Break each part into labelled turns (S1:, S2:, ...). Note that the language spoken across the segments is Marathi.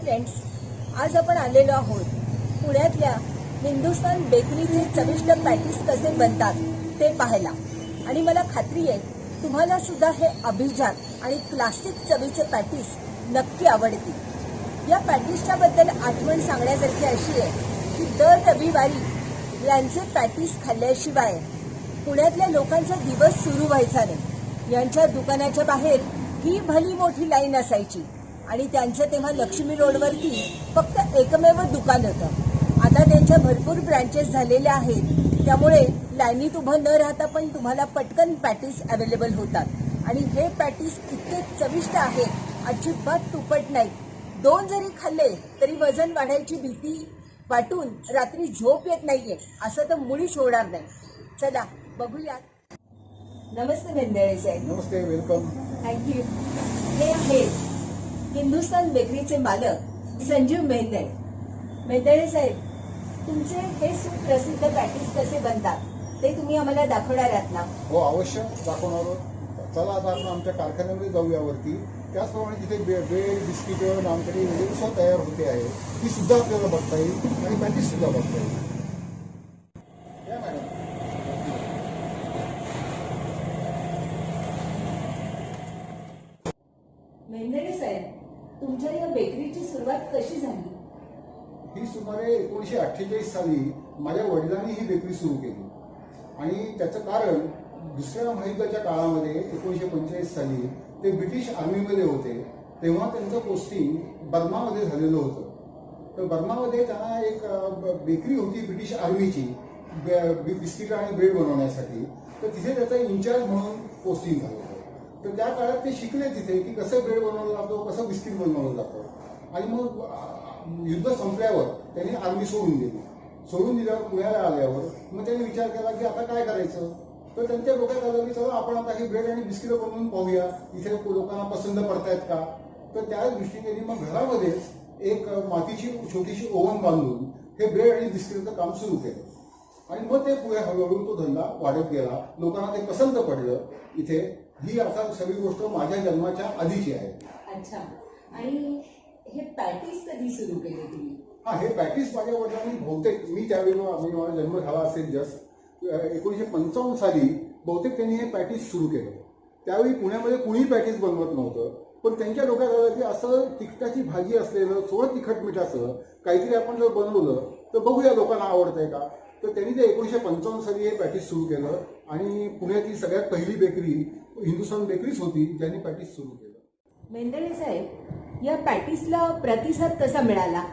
S1: फ्रेंड्स, आज आपण आलेलो आहोत पुण्यातल्या हिंदुस्तान बेकरीचे चविष्ट पॅटीस कसे बनतात ते पाहायला. आणि मला खात्री आहे तुम्हाला सुद्धा हे अभिजात आणि क्लासिक चवीचे पॅटीस नक्की आवडतील. या पॅटीसच्या बद्दल आठवण सांगण्यासारखी अशी आहे की दर रविवारी यांचे पॅटीस खाल्ल्याशिवाय पुण्यातल्या लोकांचा दिवस सुरू व्हायचा नाही. यांच्या दुकानाच्या बाहेर ही भली मोठी लाईन असायची आणि त्यांचं तेव्हा लक्ष्मी रोडवरती फक्त एकमेव दुकान होतं. आता त्यांच्या भरपूर ब्रँचेस झालेल्या आहेत, त्यामुळे लाईनीत उभं न राहता पण तुम्हाला पटकन पॅटीस अवेलेबल होतात. आणि हे पॅटीस इतके चविष्ट आहेत, अजिबात तुपट नाही. दोन जरी खाल्ले तरी वजन वाढायची भीती वाटून रात्री झोप येत नाहीये असं तर मुळीच होणार नाही. चला बघूया. नमस्ते मेंदळे साहेब.
S2: नमस्ते, वेलकम.
S1: थँक्यू. हे आहेत हिंदुस्तान बेकरीचे मालक संजीव मेंदळे. मेंदळे साहेब, तुमचे हे सुप्रसिद्ध पॅटीस कसे बनतात ते तुम्ही आम्हाला दाखवणार आहात ना?
S2: हो, अवश्य दाखवणार आहोत. चला आता आपण आमच्या कारखान्यामध्ये जाऊया वरती. त्याचप्रमाणे तिथे ब्रेड, बिस्किट, नानकडी वगैरे तयार होते आहे, ती सुद्धा आपल्याला बघता येईल आणि पॅटीस सुद्धा बघता येईल. या मॅडम.
S1: मेंदळे साहेब, तुमच्या या बेकरीची सुरुवात कशी झाली?
S2: ही सुमारे 1948 साली माझ्या वडिलांनी ही बेकरी सुरू केली आणि त्याचं कारण दुसऱ्या महायुद्धाच्या काळामध्ये 1945 साली ते ब्रिटिश आर्मीमध्ये होते. तेव्हा त्यांचं पोस्टिंग बर्मामध्ये झालेलं होतं. तर बर्मामध्ये त्यांना एक बेकरी होती ब्रिटिश आर्मीची बिस्किट आणि ब्रेड बनवण्यासाठी. तर तिथे त्याचा इन्चार्ज म्हणून पोस्टिंग झालं होतं. तर त्या काळात ते शिकले तिथे की कसं ब्रेड बनवलं जातो, कसं बिस्किट बनवलं जातं. आणि मग युद्ध संपल्यावर त्यांनी आर्मी सोडून दिली. सोडून दिल्यावर पुण्याला आल्यावर मग त्यांनी विचार केला की आता काय करायचं. तर त्यांच्या डोक्यात आलं की चला आपण आता ही ब्रेड आणि बिस्किट बनवून पाहूया, इथे लोकांना पसंत पडतायत का. तर त्या दृष्टीने मग घरामध्येच एक मातीची छोटीशी ओव्हन बांधून हे ब्रेड आणि बिस्किटचं काम सुरू केलं. आणि मग ते पुढे हळूहळू तो धंदा वाढत गेला. लोकांना ते पसंत पडलं. इथे ही आता सगळी गोष्ट माझ्या जन्माच्या आधीची आहे.
S1: अच्छा. आणि हे पॅटीस कधी सुरू केले तुम्ही?
S2: हा, हे पॅटीस माझ्या वडिलांनी बहुतेक मी त्यावेळी म्हणजे माझा जन्म झाला असेल जस्ट 1955 साली बहुतेक त्यांनी हे पॅटीस सुरू केलं. त्यावेळी पुण्यामध्ये कुणी पॅटीस बनवत नव्हतं. पण त्यांच्या डोक्यात आलं की असं तिखटाची भाजी असलेलं थोडं तिखट मिठाचं काहीतरी आपण जर बनवलं तर बघूया लोकांना आवडतंय का. तर त्यांनी ते 1955 साली हे पॅटीस सुरू केलं आणि पुण्यातली सगळ्यात पहिली बेकरी हिंदुस्तान बेकरीच होती ज्यांनी पॅटीस सुरू केलं.
S1: मेंदळे साहेब, या पॅटीसला प्रतिसाद कसा मिळाला?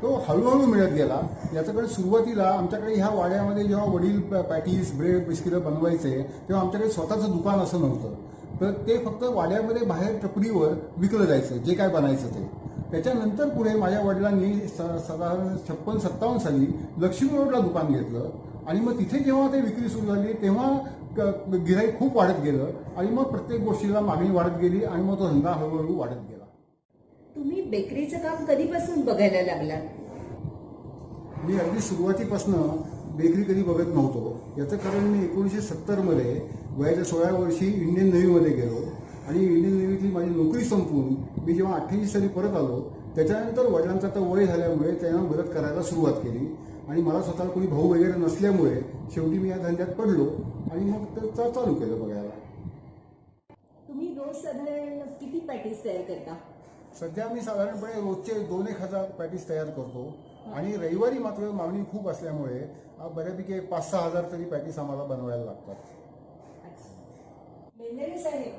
S2: तो हळूहळू मिळत गेला. याच्याकडे सुरुवातीला आमच्याकडे ह्या वाड्यामध्ये जेव्हा वडील पॅटीस, ब्रेड, बिस्किट बनवायचे तेव्हा आमच्याकडे स्वतःचं दुकान असं नव्हतं. तर ते फक्त वाड्यामध्ये बाहेर टपरीवर विकलं जायचं जे काय बनायचं ते. त्याच्यानंतर पुढे माझ्या वडिलांनी साधारण 56-57 साली लक्ष्मी रोडला दुकान घेतलं आणि मग तिथे जेव्हा ते विक्री सुरू झाली तेव्हा गिऱ्हाईक खूप वाढत गेलं आणि मग प्रत्येक गोष्टीला मागणी वाढत गेली आणि मग तो धंदा हळूहळू वाढत गेला.
S1: तुम्ही बेकरीचं काम कधीपासून बघायला लागलात?
S2: मी अगदी सुरुवातीपासून बेकरी कधी बघत नव्हतो. याचं कारण मी 1970 मध्ये वयाच्या 16व्या वर्षी इंडियन नेव्हीमध्ये गेलो आणि इंडियन नेव्हीतली माझी नोकरी संपवून मी जेव्हा 88 साली परत आलो त्याच्यानंतर वडिलांचा आता वय झाल्यामुळे त्यांना मदत करायला सुरुवात केली. आणि मला स्वतःला कोणी भाऊ वगैरे नसल्यामुळे शेवटी मी या धंद्यात पडलो आणि मग ते चालू केलं बघायला.
S1: तुम्ही रोज साधारण किती पॅटीस तयार करता?
S2: सध्या मी साधारणपणे रोजचे 2-1 हजार पॅटीस तयार करतो आणि रविवारी मात्र मागणी खूप असल्यामुळे बऱ्यापैकी 5-6 हजार तरी पॅटीस आम्हाला बनवायला लागतात.
S1: मेंदळे साहेब,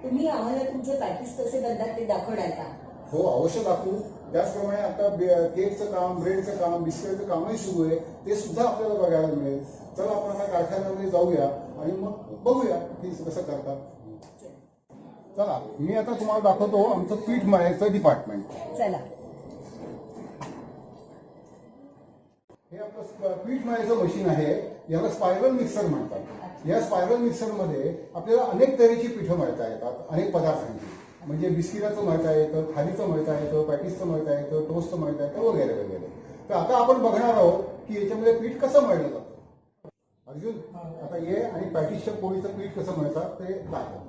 S1: तुम्ही आम्हाला तुमचे पॅटीस कसे बनतात ते दाखवणार का?
S2: हो, अवश्य दाखवू. त्याचप्रमाणे आता केकचं काम, ब्रेडचं काम, बिस्किटचं कामही सुरू आहे, ते सुद्धा आपल्याला बघायला मिळेल. चला आपण आता कारखान्यामध्ये जाऊया आणि मग बघूया की कसं करतात. चला, मी आता तुम्हाला दाखवतो आमचं पीठ मळायचं डिपार्टमेंट.
S1: चला.
S2: हे आपलं पीठ मळायचं मशीन आहे. याला स्पायरल मिक्सर म्हणतात. या स्पायरल मिक्सरमध्ये आपल्याला अनेक तऱ्हेची पिठं मळता येतात, अनेक पदार्थांची. म्हणजे बिस्किटाचं मळता येतं, थालीचं मळता येतं, पॅटीसचं मळता येतं, टोस्टचं मळता येतं वगैरे वगैरे. तर आता आपण बघणार आहोत की याच्यामध्ये पीठ कसं मळलं जातं. अर्जुन, आता ये आणि पॅटीसच्या पोळीचं पीठ कसं मळतात ते दाखव.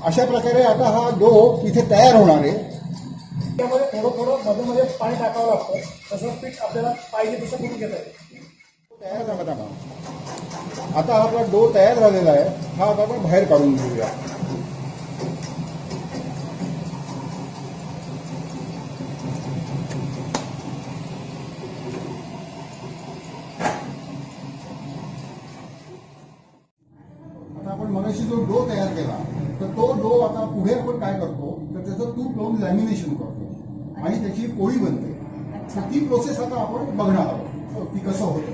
S2: अशा प्रकारे आता हा डो इथे तयार होणार आहे.
S3: त्यामध्ये थोडं थोडं मध्ये मध्ये पाणी टाकावं लागतं, तसं पीठ आपल्याला पाहिजे तसं करून घेता येईल.
S2: तयार झाला का? आता हा आपला डो तयार झालेला आहे. हा आता आपण बाहेर काढून घेऊया. आता आपण मगाशी जो डो तयार केला, तर तो डो आता पुढे आपण काय करतो, तर त्याचं तूप लावून लॅमिनेशन करतो आणि त्याची पोळी बनते. तर ती प्रोसेस आता आपण बघणार आहोत ती कसं होतं.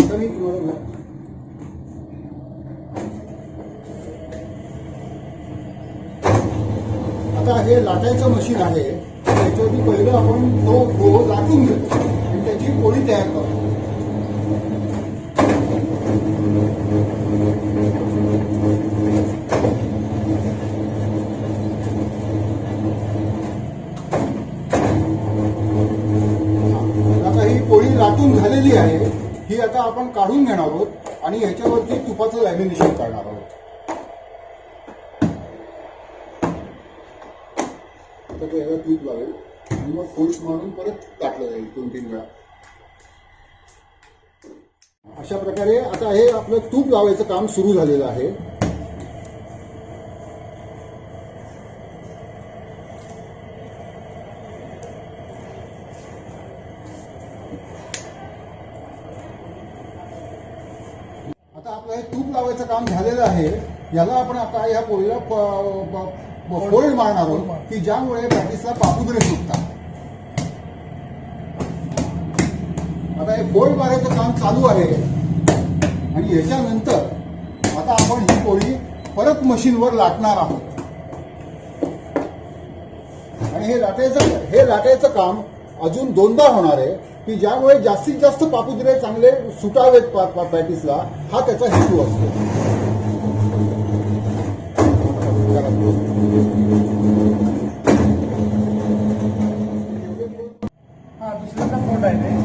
S2: आता मी तुम्हाला आता हे लाटायचं मशीन आहे. त्याच्यावरती पहिलं आपण तो डो लाटून घेतो आणि त्याची पोळी तयार करतो. आता ही पोळी लाटून झालेली आहे. ही आता आपण काढून घेणार आहोत आणि ह्याच्यावरती तुपाचं लॅमिनेशन करणार आहोत. आता तो याला तूप लावेल आणि मग फोल्ड्स मारून परत टाकलं जाईल 2-3 वेळा. अशा प्रकारे आता हे आपलं तूप लावायचं काम सुरू झालेलं आहे. आता आपलं हे तूप लावायचं काम झालेलं आहे. याला आपण आता या पोळीला फोल्ड मारणार आहोत की ज्यामुळे पॅटिसला पापुद्रे सुटतात. आता हे फोल्ड मारायचं काम चालू आहे आणि याच्यानंतर आता आपण ही पोळी परत मशीनवर लाटणार आहोत आणि हे लाटायचं काम अजून 2दा होणार आहे की ज्यामुळे जास्तीत जास्त पापुद्रे चांगले सुटावेत पॅटिसला. हा त्याचा हेतू असतो.
S3: हा दुसऱ्याचा फोल्ड आहे ते.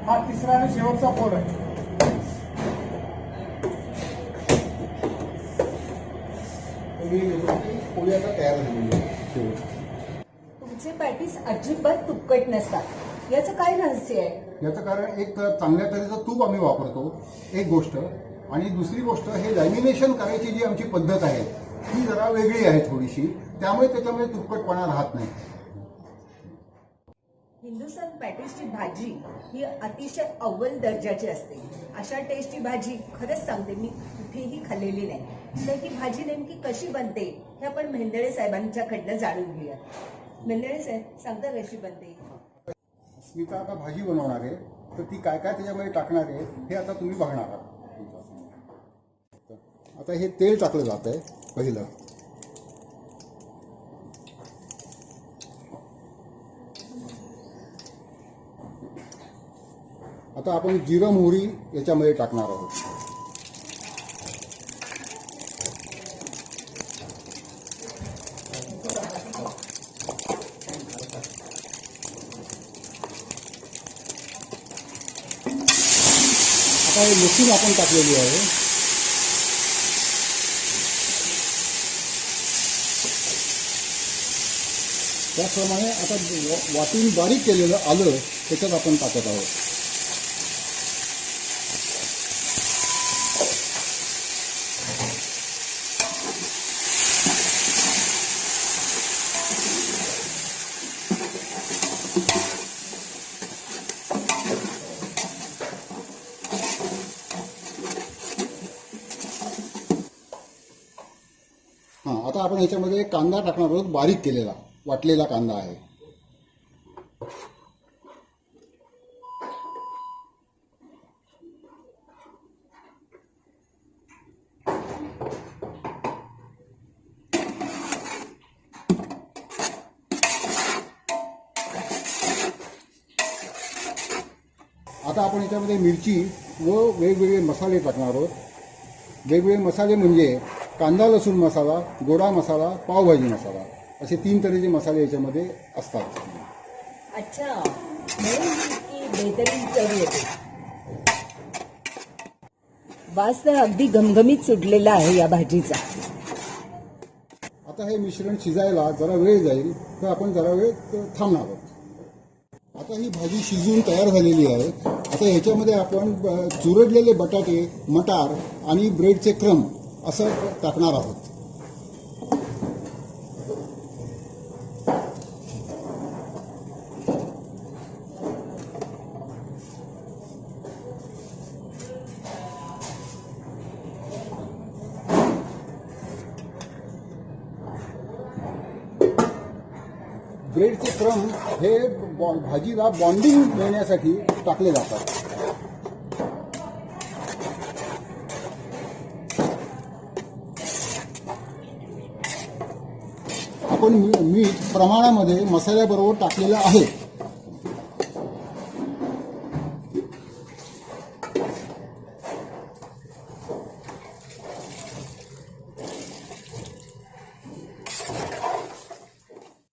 S3: हा तिसरा आणि शेवटचा फोल्ड आहे.
S2: पोळी आता तयार झालेली आहे.
S1: तुमचे पॅटीस अजिबात तुपकट नसतात. याचं काय रहस्य आहे?
S2: याचं कारण एक चांगल्या तऱ्हेचं तूप आम्ही वापरतो, एक गोष्ट. आणि दुसरी गोष्ट, हे लॅमिनेशन करायची जी आमची पद्धत आहे ही जरा वेगळी आहे थोडीशी. त्यामुळे त्याच्यामध्ये तुपकटपणा राहत नाही.
S1: हिंदुस्थान पॅटीसची भाजी ही अतिशय अव्वल दर्जाची असते. अशा टेस्टची भाजी खरंच सांगते मी कुठेही खाल्लेली नाही. तर ही भाजी नेमकी कशी बनते हे आपण मेंदळे साहेबांच्याकडनं जाणून घेऊया. मेंदळे साहेब सांगता कशी बनते?
S2: स्मिता आता भाजी बनवणार आहे, तर ती काय काय त्याच्यामध्ये टाकणार आहे हे आता तुम्ही बघणार आहात. आता हे तेल टाकलं जात आहे पहिलं. आता आपण जिरं मोहरी याच्यामध्ये टाकणार आहोत. आता हे लसूण आपण टाकलेली आहे. त्याचप्रमाणे आता वाटून बारीक केलेलं आलं त्याच्यात आपण टाकत आहोत. आता आपण याच्यामध्ये कांदा टाकणार आहोत. बारीक केलेला वाटलेला कांदा आहे. आता आपण याच्यामध्ये मिरची व वेगवेगळे मसाले टाकणार आहोत. वेगवेगळे मसाले म्हणजे कांदा लसूण मसाला, गोडा मसाला, पावभाजी मसाला असे 3 तऱ्हेचे मसाले याच्यामध्ये असतात.
S1: अच्छा, म्हणून इतकी बेहतरीन चव येते. वास तर अगदी घमघमीत सुटलेला आहे या भाजीचा.
S2: आता हे मिश्रण शिजायला जरा वेळ जाईल, तर आपण जरा वेळ थांबणार आहोत. आता ही भाजी शिजून तयार झालेली आहे. आता ह्याच्यामध्ये आपण चुरडलेले बटाटे, मटार आणि ब्रेडचे क्रम असं टाकणार आहोत. ब्रेडचे क्रम हे भाजीला बॉन्डिंग देण्यासाठी टाकले जातात. आपण मीठ प्रमाणामध्ये मसाल्याबरोबर टाकलेलं आहे.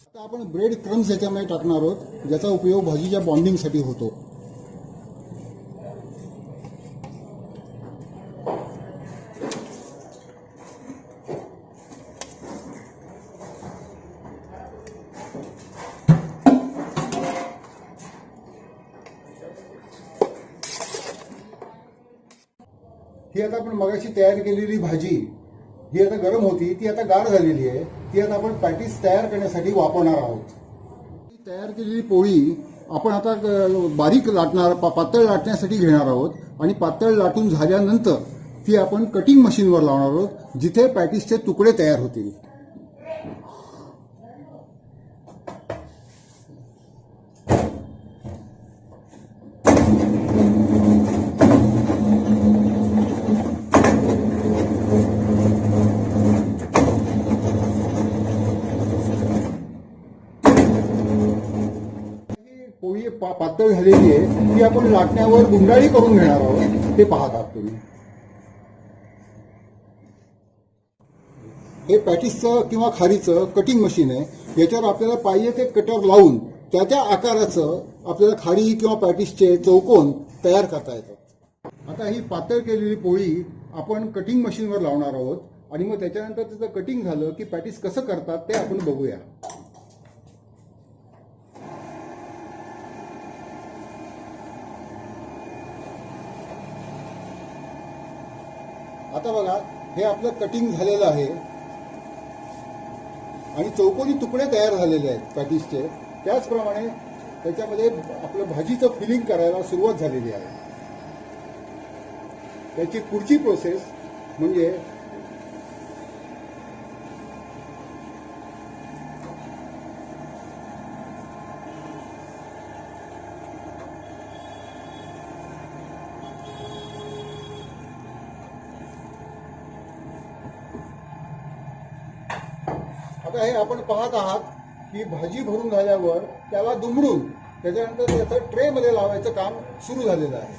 S2: आता आपण ब्रेड क्रम्स याच्यामध्ये टाकणार आहोत, ज्याचा उपयोग भाजीच्या बॉन्डिंगसाठी होतो. ही आता आपण मगाशी तयार केलेली भाजी ही आता गरम होती, ती आता गार झालेली आहे. ती आता आपण पॅटीस तयार करण्यासाठी वापरणार आहोत. ही तयार केलेली पोळी आपण आता बारीक लाटणार, पातळ लाटण्यासाठी घेणार आहोत आणि पातळ लाटून झाल्यानंतर ती आपण कटिंग मशीनवर लावणार आहोत, जिथे पॅटीसचे तुकडे तयार होतील. पोळी पातळ झालेली आहे, ती आपण लाटण्यावर गुंडाळी करून घेणार आहोत. ते पाहत आहात तुम्ही. हे पॅटीसचं किंवा खारीचं कटिंग मशीन आहे. याच्यावर आपल्याला पाहिजे ते कटर लावून त्या आकाराचं आपल्याला खारी किंवा पॅटीसचे चौकोन तयार करता येतात. आता ही पातळ केलेली पोळी आपण कटिंग मशीनवर लावणार आहोत आणि मग त्याच्यानंतर त्याचं कटिंग झालं की पॅटीस कसं करतात ते आपण बघूया. आता बघा, हे आपलं कटिंग झालेलं आहे आणि चौकोनी तुकडे तयार झालेले आहेत पॅटीसचे. त्याचप्रमाणे त्याच्यामध्ये आपलं भाजीचं फिलिंग करायला सुरुवात झालेली आहे. त्याची पुढची प्रोसेस म्हणजे आता हे आपण पाहत आहात की भाजी भरून झाल्यावर त्याला दुमडून त्याच्यानंतर त्याचं ट्रे मध्ये लावायचं काम सुरू झालेलं आहे.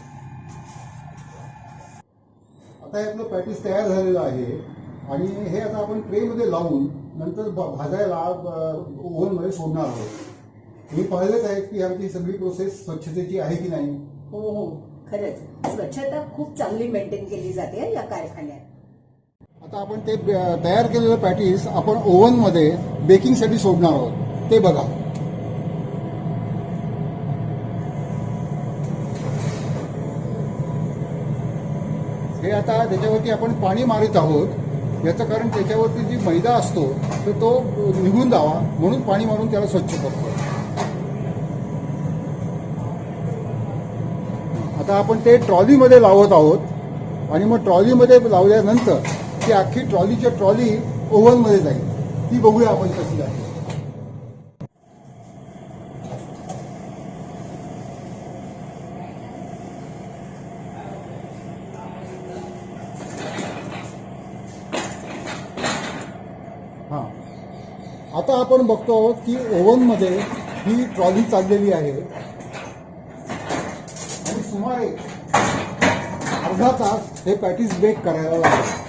S2: आता हे आपलं पॅटीस तयार झालेलं आहे आणि हे आता आपण ट्रे मध्ये लावून नंतर भाजायला ओव्हन मध्ये सोडणार आहोत. मी पाहिलंच आहे की आमची सगळी प्रोसेस स्वच्छतेची आहे की नाही.
S1: हो हो, खरंच स्वच्छता खूप चांगली मेंटेन केली जाते या कारखान्यात.
S2: आता आपण ते तयार केलेलं पॅटीस आपण ओव्हन मध्ये बेकिंगसाठी सोडणार आहोत. ते बघा. हे आता त्याच्यावरती आपण पाणी मारित आहोत. याचं कारण त्याच्यावरती जी मैदा असतो तर तो निघून जावा म्हणून पाणी मारून त्याला स्वच्छ करतो. आता आपण ते ट्रॉलीमध्ये लावत आहोत आणि मग ट्रॉलीमध्ये लावल्यानंतर ती अख्खी ट्रॉलीच्या ट्रॉली ओव्हनमध्ये जाईल. ती बघूया आपण कशी आहे. हां, आता आपण बघतो की ओव्हनमध्ये ही ट्रॉली चाललेली आहे आणि सुमारे अर्धा तास हे पॅटीस बेक करायला लागतात.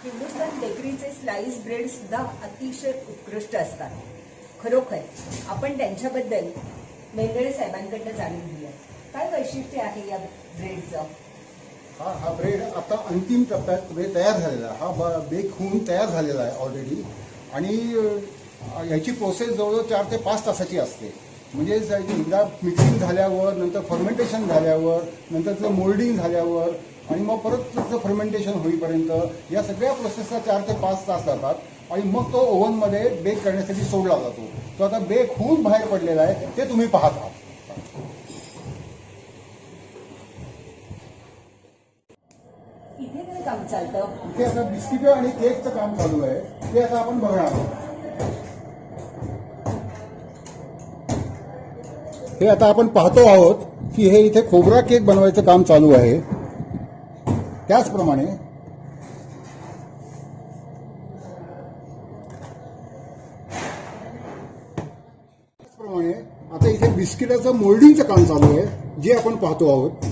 S1: हिंदुस्थान बेकरीचे स्लाइस ब्रेड सुद्धा अतिशय उत्कृष्ट असतात. खरोखर आपण त्यांच्याबद्दल मेंदळे साहेबांकडनं जाणून घेऊया. काय वैशिष्ट्य आहे या ब्रेडचं?
S2: हा ब्रेड आता अंतिम टप्प्यात म्हणजे तयार झालेला आहे. हा बेक होऊन तयार झालेला आहे ऑलरेडी. आणि याची प्रोसेस जवळजवळ 4 ते 5 तासाची असते. म्हणजे एकदा मिक्सिंग झाल्यावर, नंतर फर्मेंटेशन झाल्यावर, नंतर त्याचं मोल्डिंग झाल्यावर आणि मग परत त्याचं फर्मेंटेशन होईपर्यंत या सगळ्या प्रोसेसला 4 ते 5 तास जातात. आणि मग तो ओव्हनमध्ये बेक करण्यासाठी सोडला जातो. तो आता बेक होऊन बाहेर पडलेला आहे, ते तुम्ही पाहत आहात.
S1: इथे काय काम चालतं?
S2: इथे आता बिस्किट आणि केकचं काम चालू आहे, ते आता आपण बघणार आहोत. हे आता आपण पाहतो आहोत की हे इथे खोबरा केक बनवायचं काम चालू आहे. त्याचप्रमाणे आता इथे बिस्किटाचं मोल्डिंगचं काम चालू आहे, जे आपण पाहतो आहोत.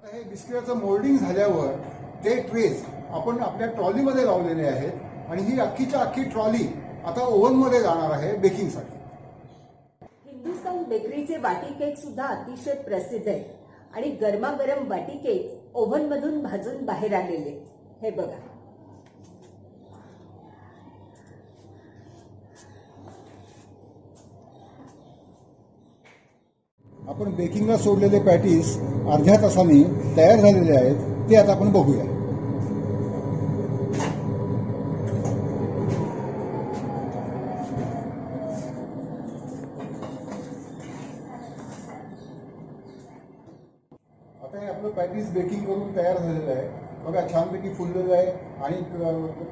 S2: हे बिस्किटाचं मोल्डिंग झाल्यावर ते ट्रेस आपण आपल्या ट्रॉलीमध्ये लावलेले आहेत आणि ही अख्खीच्या अख्खी ट्रॉली आता ओव्हनमध्ये जाणार आहे बेकिंगसाठी.
S1: हिंदुस्थान बेकरीचे वाटी केक सुद्धा अतिशय प्रसिद्ध आहे आणि गरमागरम वाटी केक ओव्हनमधून भाजून बाहेर आलेले. हे बघा.
S2: आपण बेकिंगला सोडलेले पॅटीस अर्ध्या तासाने तयार झालेले आहेत, ते आता आपण बघूया. आता हे आपलं पॅटीस बेकिंग करून तयार झालेलं आहे. बघा, छानपैकी फुललेलं आहे आणि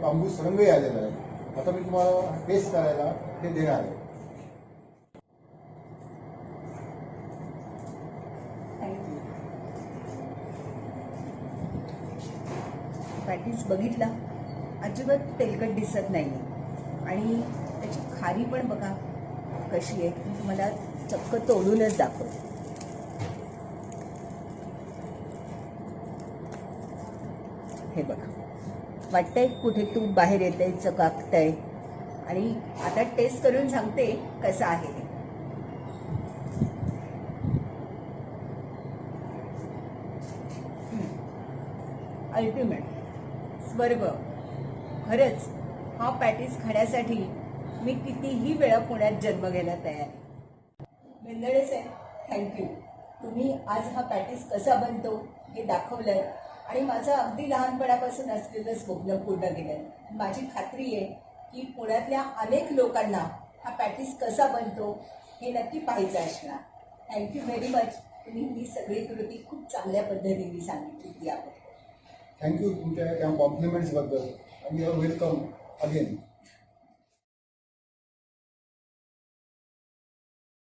S2: तांबूस रंगही आलेला आहे. आता मी तुम्हाला टेस्ट करायला हे देणार आहे.
S1: पॅटीस बघितला, अजिबात तेलकट दिसत नाही आणि त्याची खारी पण बघा कशी आहे. मी तुम्हाला चक्क तोडूनच दाखवते. हे बघा, वाटतंय कुठे तूप बाहेर येतंय, चकाकतंय. आणि आता टेस्ट करून सांगते कसं आहे ते. अल्टिमेट, स्वर्ग. खरंच हा पॅटीस खाण्यासाठी मी कितीही वेळा पुण्यात जन्म घ्यायला तयार आहे. मेंदळे साहेब, थँक्यू. तुम्ही आज हा पॅटीस कसा बनतो हे दाखवलंय आणि माझं अगदी लहानपणापासून असलेलं स्वप्न पूर्ण केलंय. माझी खात्री आहे की पुण्यातल्या अनेक लोकांना हा पॅटीस कसा बनतो हे नक्की पाहायचं असणार. Thank you very much. तुम्ही ही सगळी कृती खूप चांगल्या पद्धतीने सांगितली.
S2: थँक्यू तुमच्या या कॉम्प्लिमेंट्सबद्दल आणि युअर वेलकम अगेन.